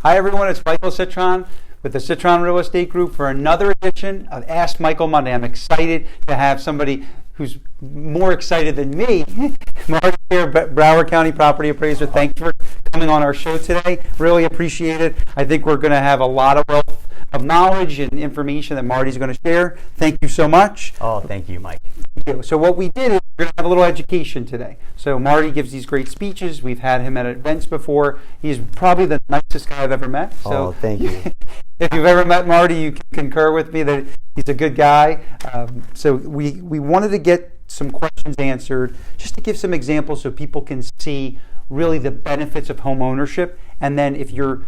Hi everyone, it's Michael Citron with the Citron Real Estate Group for another edition of Ask Michael Monday. I'm excited to have somebody who's more excited than me, Marty Kiar Broward County Property Appraiser. Thanks for coming on our show today. Really appreciate it. I think we're going to have a lot of wealth of knowledge and information that Marty's going to share. Thank you so much. Oh, thank you, Mike. So what we did is we're going to have a little education today. So Marty gives these great speeches. We've had him at events before. He's probably the nicest guy I've ever met. So oh, thank you. If you've ever met Marty, you can concur with me that he's a good guy. So we wanted to get some questions answered, just to give some examples so people can see really the benefits of home ownership. And then if you're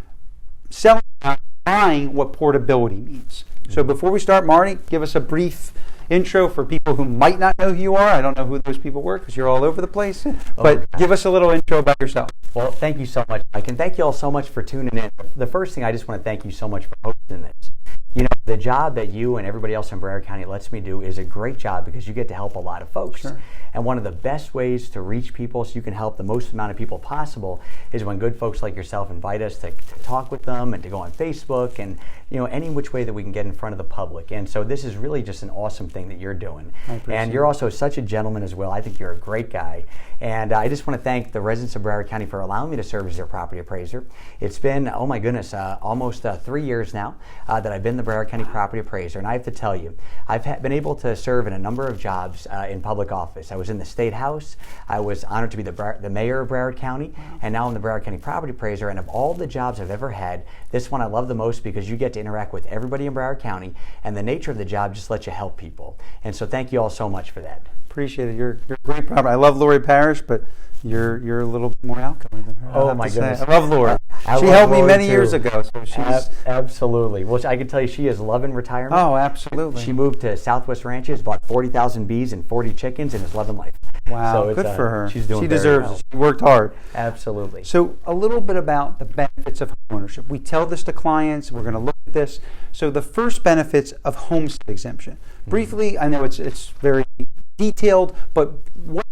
selling or buying, what portability means. So before we start, Marty, give us a brief intro for people who might not know who you are. I don't know who those people were because you're all over the place, but give us a little intro about yourself. Well, thank you so much, Mike, and thank you all so much for tuning in. The first thing, I just want to thank you so much for hosting this. You know, the job that you and everybody else in Broward County lets me do is a great job because you get to help a lot of folks. Sure. And one of the best ways to reach people so you can help the most amount of people possible is when good folks like yourself invite us to talk with them and to go on Facebook and, you know, any which way that we can get in front of the public. And so this is really just an awesome thing that you're doing. And you're also such a gentleman as well. I think you're a great guy. And I just want to thank the residents of Broward County for allowing me to serve as their property appraiser. It's been, oh my goodness, almost 3 years now that I've been the Broward County property appraiser. And I have to tell you, I've been able to serve in a number of jobs in public office. I was in the State House. I was honored to be the mayor of Broward County. And now I'm the Broward County property appraiser. And of all the jobs I've ever had, this one I love the most because you get to interact with everybody in Broward County. And the nature of the job just lets you help people. And so thank you all so much for that. Appreciate it. You're a great property. I love Lori Parrish, but you're a little more outgoing than her. Oh my goodness. I love Lori. She helped me many years ago. So she's absolutely. Well, I can tell you she is loving retirement. Oh, absolutely. She moved to Southwest Ranches, bought 40,000 bees and 40 chickens, and is loving life. Wow, so good for her. She's doing She deserves well. it. She worked hard. Absolutely. So a little bit about the benefits of homeownership. We tell this to clients. We're going to look at this. So the first benefits of homestead exemption. Briefly, I know it's very detailed, but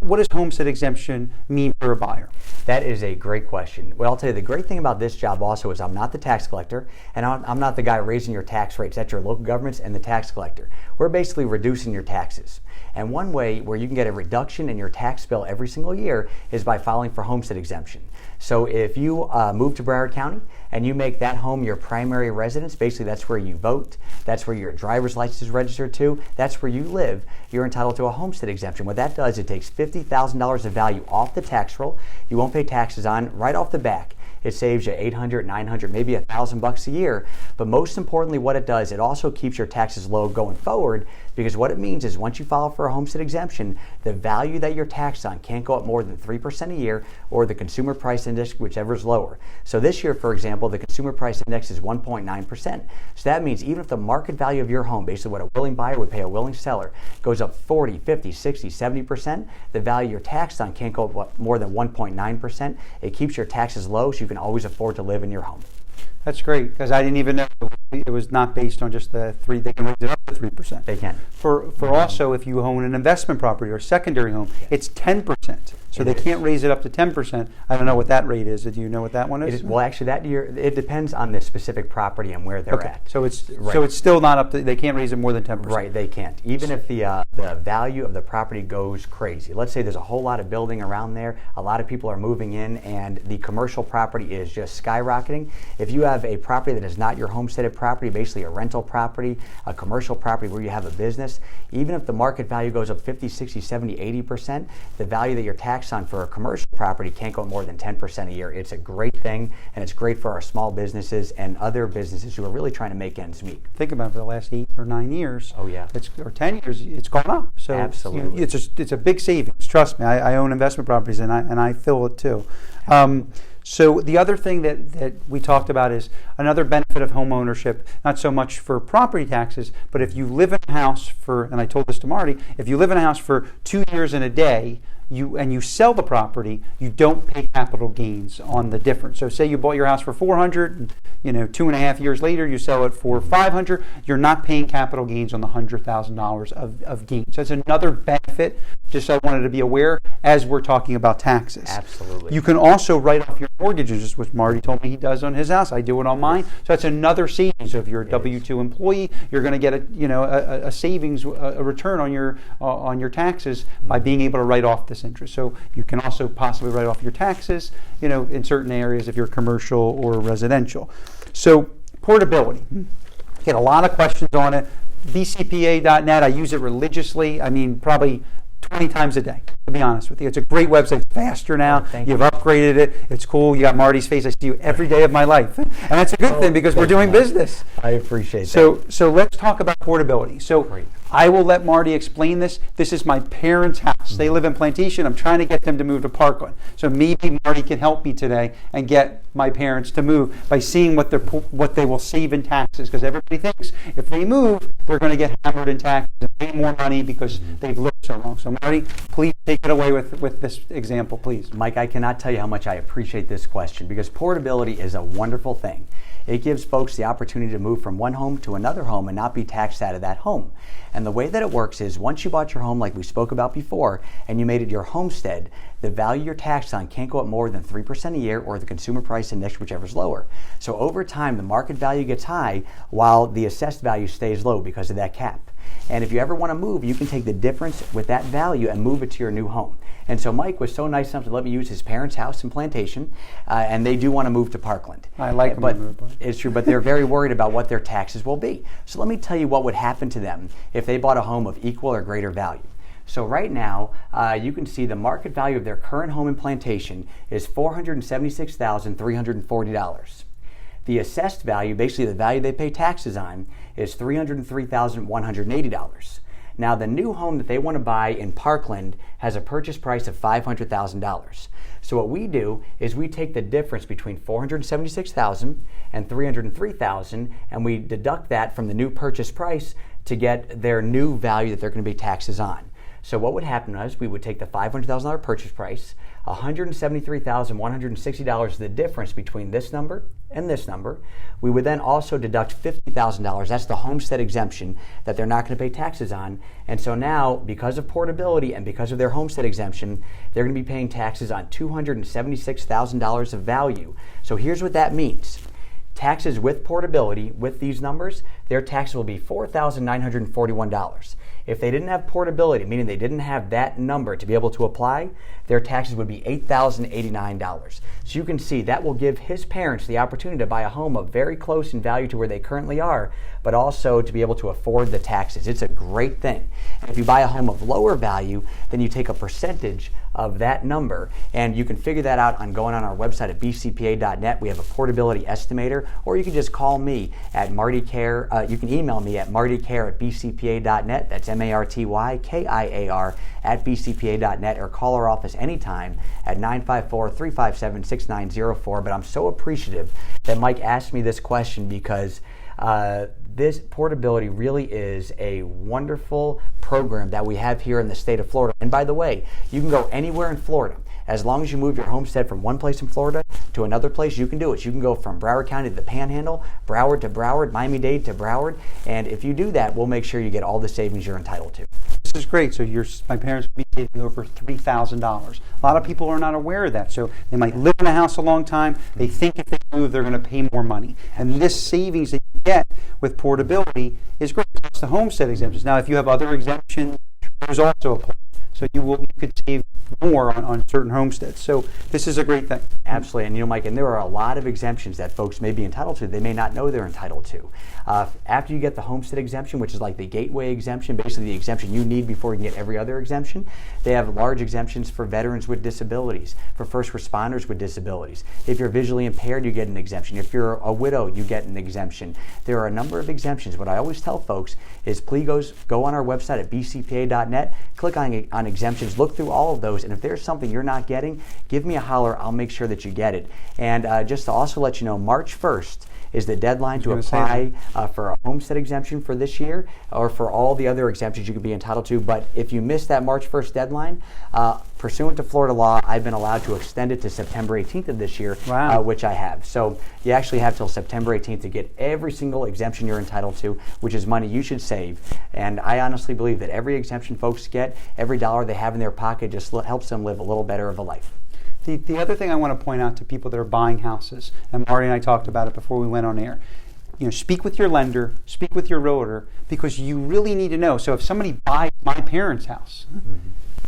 what does homestead exemption mean for a buyer? That is a great question. Well, I'll tell you, the great thing about this job also is I'm not the tax collector, and I'm not the guy raising your tax rates. That's your local governments and the tax collector. We're basically reducing your taxes. And one way where you can get a reduction in your tax bill every single year is by filing for homestead exemption. So if you move to Broward County and you make that home your primary residence, basically that's where you vote, that's where your driver's license is registered to, that's where you live, you're entitled to a homestead exemption. What that does, it takes $50,000 of value off the tax roll. You won't pay taxes on right off the back. It saves you $800, $900, maybe $1,000 a year. But most importantly, what it does, it also keeps your taxes low going forward, because what it means is once you file for a homestead exemption, the value that you're taxed on can't go up more than 3% a year, or the consumer price index, whichever is lower. So this year, for example, the consumer price index is 1.9%. So that means even if the market value of your home, basically what a willing buyer would pay a willing seller, goes up 40, 50, 60, 70%, the value you're taxed on can't go up more than 1.9%. It keeps your taxes low so you can always afford to live in your home. That's great, because I didn't even know it was not based on just the 3. They can raise it up to 3%. They can. For also, if you own an investment property or a secondary home, it's 10%. So they can't raise it up to 10%. I don't know what that rate is. Do you know what that one is? Well, actually, that year it depends on the specific property and where they're at. So it's still not up to. They can't raise it more than 10%. Right, they can't. Even if the value of the property goes crazy. Let's say there's a whole lot of building around there. A lot of people are moving in, and the commercial property is just skyrocketing. If you have a property that is not your homesteaded property, basically a rental property, a commercial property where you have a business, even if the market value goes up 50, 60, 70, 80%, the value that you're taxed on for a commercial property can't go more than 10% a year. It's a great thing, and it's great for our small businesses and other businesses who are really trying to make ends meet. Think about it, for the last 8 or 9 years. Oh yeah. Or 10 years, it's gone up. So absolutely, it's a big savings. Trust me, I own investment properties, and I feel it too. So the other thing that we talked about is another benefit of home ownership, not so much for property taxes, but if you live in a house for, and I told this to Marty, if you live in a house for 2 years and a day, you sell the property, you don't pay capital gains on the difference. So say you bought your house for $400, and 2.5 years later you sell it for $500, you're not paying capital gains on the $100,000 of gains. So that's another benefit. Just I wanted to be aware as we're talking about taxes. Absolutely. You can also write off your mortgages, which Marty told me he does on his house. I do it on mine. So that's another savings. So if you're a W-2 employee, you're going to get a savings, a return on your taxes by being able to write off this interest. So you can also possibly write off your taxes, in certain areas if you're commercial or residential. So portability. Get a lot of questions on it. bcpa.net. I use it religiously. I mean, probably 20 times a day, to be honest with you. It's a great website. It's faster now. You've upgraded it. It's cool. You got Marty's face. I see you every day of my life. And that's a good thing because we're doing business. I appreciate that. So let's talk about portability. So great. I will let Marty explain this. This is my parents' house. They live in Plantation. I'm trying to get them to move to Parkland. So maybe Marty can help me today and get my parents to move by seeing what they will save in taxes. Because everybody thinks if they move, they're going to get hammered in taxes and pay more money because they've lived so long. So Marty, please take it away with this example, please. Mike, I cannot tell you how much I appreciate this question because portability is a wonderful thing. It gives folks the opportunity to move from one home to another home and not be taxed out of that home. And the way that it works is once you bought your home like we spoke about before and you made it your homestead, the value you're taxed on can't go up more than 3% a year or the consumer price index, whichever is lower. So over time, the market value gets high while the assessed value stays low because of that cap. And if you ever want to move, you can take the difference with that value and move it to your new home. And so Mike was so nice enough to let me use his parents' house in Plantation, and they do want to move to Parkland. I like them to move. It's true, but they're very worried about what their taxes will be. So let me tell you what would happen to them if they bought a home of equal or greater value. So right now, you can see the market value of their current home in Plantation is $476,340. The assessed value, basically the value they pay taxes on, is $303,180. Now, the new home that they want to buy in Parkland has a purchase price of $500,000. So what we do is we take the difference between $476,000 and $303,000, and we deduct that from the new purchase price to get their new value that they're going to be taxes on. So what would happen is we would take the $500,000 purchase price, $173,160 the difference between this number and this number. We would then also deduct $50,000. That's the homestead exemption that they're not going to pay taxes on. And so now, because of portability and because of their homestead exemption, they're going to be paying taxes on $276,000 of value. So here's what that means. Taxes with portability, with these numbers, their taxes will be $4,941. If they didn't have portability, meaning they didn't have that number to be able to apply, their taxes would be $8,089. So you can see that will give his parents the opportunity to buy a home of very close in value to where they currently are, but also to be able to afford the taxes. It's a great thing. And if you buy a home of lower value, then you take a percentage of that number, and you can figure that out on going on our website at bcpa.net. We have a portability estimator, or you can just call me at Marty Kiar. You can email me at martykiar@bcpa.net. That's MartyKiar @bcpa.net, or call our office anytime at 954-357-6904. But I'm so appreciative that Mike asked me this question because this portability really is a wonderful program that we have here in the state of Florida. And by the way, you can go anywhere in Florida. As long as you move your homestead from one place in Florida to another place, you can do it. You can go from Broward County to the Panhandle, Broward to Broward, Miami-Dade to Broward. And if you do that, we'll make sure you get all the savings you're entitled to. This is great. So my parents would be saving over $3,000. A lot of people are not aware of that. So they might live in a house a long time. They think if they move, they're going to pay more money. And this savings that you get with portability is great. It's the homestead exemptions. Now, if you have other exemptions, those also apply. So you could save more on certain homesteads. So this is a great thing. Absolutely. And Mike, and there are a lot of exemptions that folks may be entitled to. They may not know they're entitled to. After you get the homestead exemption, which is like the gateway exemption, basically the exemption you need before you can get every other exemption, they have large exemptions for veterans with disabilities, for first responders with disabilities. If you're visually impaired, you get an exemption. If you're a widow, you get an exemption. There are a number of exemptions. What I always tell folks is please go on our website at bcpa.net, click on exemptions, look through all of those, and if there's something you're not getting, give me a holler. I'll make sure that you get it. And just to also let you know, March 1st is the deadline to apply for a homestead exemption for this year, or for all the other exemptions you could be entitled to. But if you miss that March 1st deadline, pursuant to Florida law, I've been allowed to extend it to September 18th of this year, which I have. So you actually have till September 18th to get every single exemption you're entitled to, which is money you should save. And I honestly believe that every exemption folks get, every dollar they have in their pocket just helps them live a little better of a life. The other thing I want to point out to people that are buying houses, and Marty and I talked about it before we went on air, speak with your lender, speak with your realtor, because you really need to know. So if somebody buys my parents' house,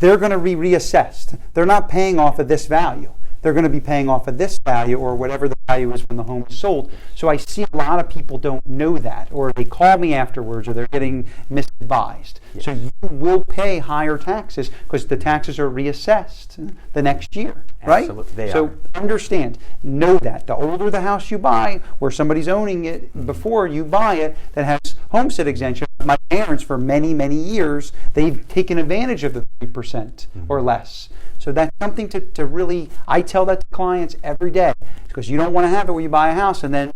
they're going to be reassessed. They're not paying off of this value. They're going to be paying off of this value, or whatever the value is when the home is sold. So I see a lot of people don't know that, or they call me afterwards, or they're getting misadvised. Yes. So you will pay higher taxes because the taxes are reassessed the next year, right? Absolutely, so understand, know that. The older the house you buy, or somebody's owning it before you buy it, that has homestead exemption. My parents, for many, many years, they've taken advantage of the 3% or less. So that's something to really, I tell that to clients every day, because you don't want to have it where you buy a house and then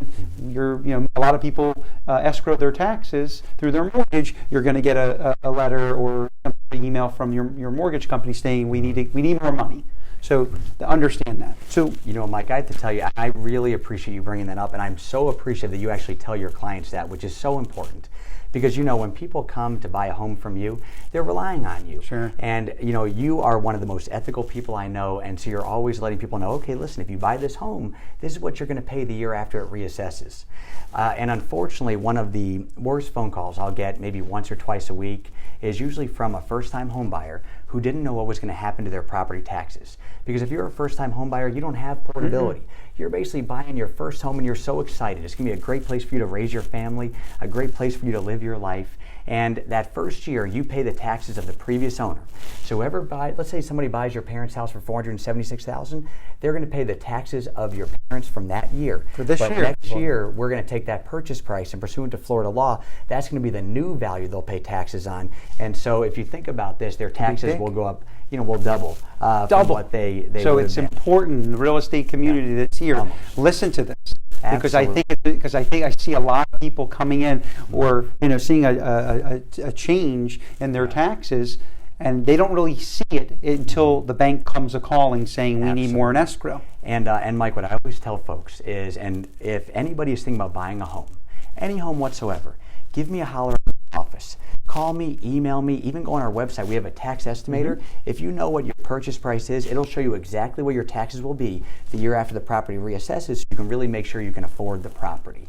a lot of people escrow their taxes through their mortgage. You're going to get a letter or an email from your mortgage company saying we need more money. So understand that. So Mike, I have to tell you, I really appreciate you bringing that up, and I'm so appreciative that you actually tell your clients that, which is so important. Because when people come to buy a home from you, they're relying on you. Sure. And you are one of the most ethical people I know, and so you're always letting people know, okay, listen, if you buy this home, this is what you're going to pay the year after it reassesses. And unfortunately, one of the worst phone calls I'll get maybe once or twice a week is usually from a first-time home buyer who didn't know what was going to happen to their property taxes. Because if you're a first-time home buyer, you don't have portability. You're basically buying your first home and you're so excited. It's going to be a great place for you to raise your family, a great place for you to live your life. And that first year, you pay the taxes of the previous owner. So let's say somebody buys your parents' house for $476,000, they're going to pay the taxes of your parents from that year. For this year. Next year, we're going to take that purchase price, and pursuant to Florida law, that's going to be the new value they'll pay taxes on. And so if you think about this, their taxes will go up, will double from what they So would it's have been. important in the real estate community that's here. Listen to this. Because I think I see a lot of people coming in, or seeing a change in their taxes, and they don't really see it until the bank comes a calling saying we need more in escrow. And Mike, what I always tell folks is, and if anybody is thinking about buying a home, any home whatsoever, give me a holler at the office. Call me, email me, even go on our website. We have a tax estimator. If you know what your purchase price is, it'll show you exactly what your taxes will be the year after the property reassesses, so you can really make sure you can afford the property,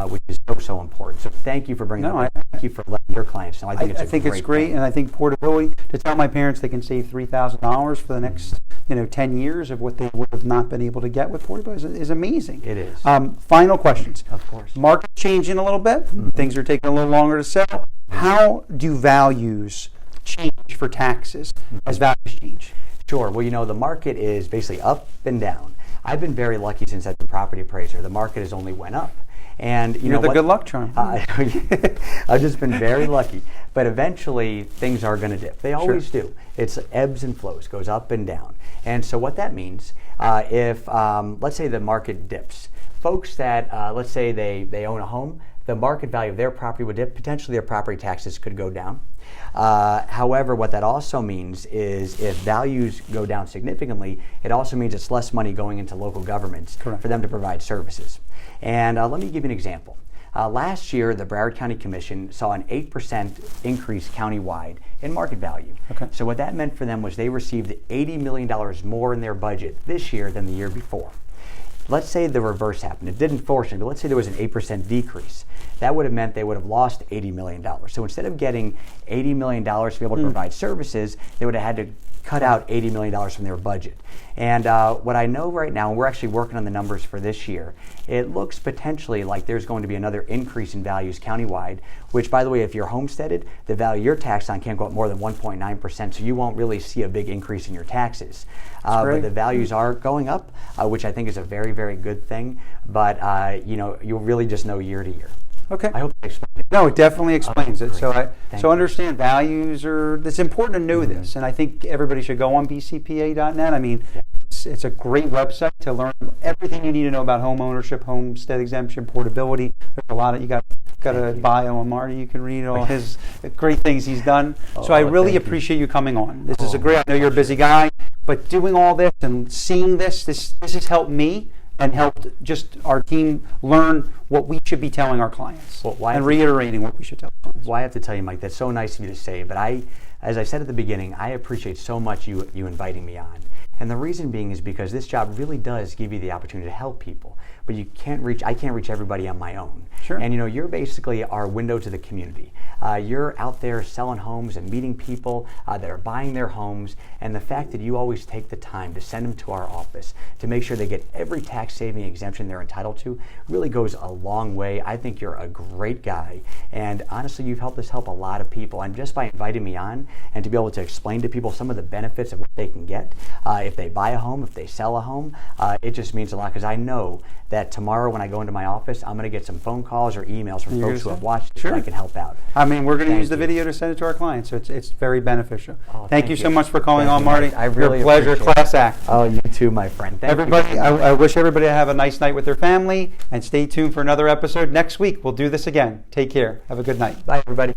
which is so important. So thank you for bringing that up. Thank you for letting your clients know. I think it's great, and I think portability, to tell my parents they can save $3,000 for the next 10 years of what they would have not been able to get with portability is amazing. It is. Final questions. Of course. Market changing a little bit. Things are taking a little longer to sell. How do values change for taxes as values change? Sure. Well, the market is basically up and down. I've been very lucky since I've been property appraiser. The market has only went up. And you're the good luck charm. I've just been very lucky. But eventually, things are going to dip. They always do. It's ebbs and flows, goes up and down. And so what that means, if, let's say the market dips, folks that, let's say they own a home, the market value of their property would dip. Potentially their property taxes could go down. However, what that also means is if values go down significantly, it also means it's less money going into local governments for them to provide services. And let me give you an example. Last year, the Broward County Commission saw an 8% increase countywide in market value. Okay. So what that meant for them was they received $80 million more in their budget this year than the year before. Let's say the reverse happened. It didn't fortunately, but let's say there was an 8% decrease. That would have meant they would have lost $80 million. So instead of getting $80 million to be able to provide services, they would have had to cut out $80 million from their budget. And what I know right now, and we're actually working on the numbers for this year, it looks potentially like there's going to be another increase in values countywide, which, by the way, if you're homesteaded, the value you're taxed on can't go up more than 1.9%, so you won't really see a big increase in your taxes. But the values are going up, which I think is a very, very good thing. But, you'll really just know year to year. Okay. I hope that explains it. No, it definitely explains it. Great. So understand values it's important to know this, and I think everybody should go on bcpa.net. I mean, It's a great website to learn everything you need to know about home ownership, homestead exemption, portability. There's a lot of you got a bio on Marty. You can read all his great things he's done. So I really appreciate you coming on. This is a great. I know you're a busy guy, but doing all this and seeing this has helped me and helped just our team learn what we should be telling our clients and reiterating what we should tell clients. Well, I have to tell you, Mike, that's so nice of you to say, but as I said at the beginning, I appreciate so much you inviting me on. And the reason being is because this job really does give you the opportunity to help people, but I can't reach everybody on my own. Sure. And you're basically our window to the community. You're out there selling homes and meeting people that are buying their homes, and the fact that you always take the time to send them to our office to make sure they get every tax saving exemption they're entitled to really goes a long way. I think you're a great guy, and honestly, you've helped us help a lot of people. And just by inviting me on and to be able to explain to people some of the benefits of what they can get if they buy a home, if they sell a home, it just means a lot, because I know that tomorrow when I go into my office, I'm going to get some phone calls or emails from folks who have watched it, so I can help out. I mean, we're going to use the video to send it to our clients, so it's very beneficial. Thank you so much for calling on, Marty. I really pleasure, appreciate class act. Oh, you too, my friend. Thank everybody, you. I wish everybody to have a nice night with their family, and stay tuned for another episode next week. We'll do this again. Take care. Have a good night. Bye, everybody.